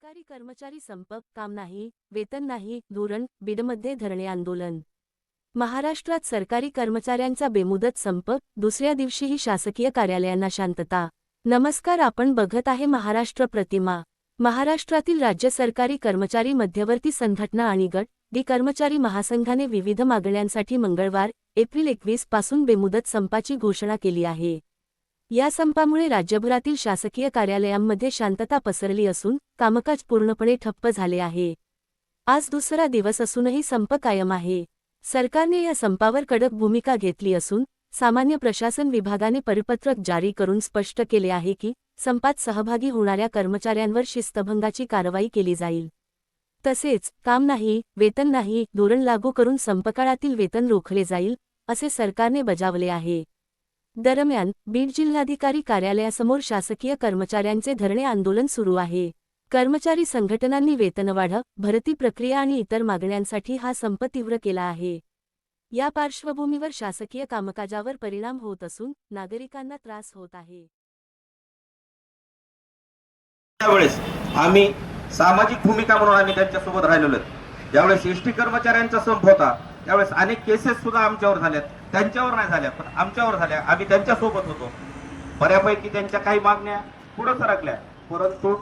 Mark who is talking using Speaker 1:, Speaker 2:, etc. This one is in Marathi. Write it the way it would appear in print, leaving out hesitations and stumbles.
Speaker 1: सरकारी कर्मचारी संप, काम नाही, वेतन नाही, धोरण, बीडमध्ये धरणे आंदोलन। महाराष्ट्रात सरकारी कर्मचाऱ्यांचा बेमुदत संप, दुसऱ्या दिवशीही शासकीय कार्यालयांना शांतता। नमस्कार, आपण बघत आहे महाराष्ट्र प्रतिमा। महाराष्ट्रातील राज्य सरकारी कर्मचारी मध्यवर्ती संघटना आणि गट डी कर्मचारी महासंघाने विविध मागण्यांसाठी मंगळवार, एप्रिल 21 पासून बेमुदत संपाची घोषणा केली आहे। या संपामुळे राज्यभरातील शासकीय कार्यालयांमध्ये शांतता पसरली असून कामकाज पूर्णपणे ठप्प झाले आहे। आज दुसरा दिवस असूनही संप कायम आहे। सरकारने या संपावर कडक भूमिका घेतली असून सामान्य प्रशासन विभागाने परिपत्रक जारी करून स्पष्ट केले आहे की संपात सहभागी होणाऱ्या कर्मचाऱ्यांवर शिस्तभंगाची कारवाई केली जाईल। तसेच काम नाही, वेतन नाही, धोरण लागू करून संपकाळातील वेतन रोखले जाईल, असे सरकारने बजावले आहे। दरम्यान बीड जिल्हाधिकारी कार्यालयासमोर शासकीय कर्मचाऱ्यांचे धरणे आंदोलन सुरू आहे। कर्मचारी संघटनांनी वेतनवाढ, भरती प्रक्रिया आणि इतर मागण्यांसाठी हा संप तीव्र केला आहे। या पार्श्वभूमीवर शासकीय कामकाजावर परिणाम होत असून नागरिकांना त्रास होत आहे।
Speaker 2: त्यावेळेस आम्ही सामाजिक भूमिका म्हणून आम्ही त्यांच्यासोबत राहिलेलो। ज्यावेळेस एसटी कर्मचाऱ्यांचा संप होता त्यावेळेस अनेक केसेस सुद्धा आमच्यावर झाल्यात, त्यांच्यावर नाही झाल्या पण आमच्यावर झाल्या। आम्ही त्यांच्यासोबत होतो, बऱ्यापैकी त्यांच्या काही मागण्या पुढे सरकल्या, परंतु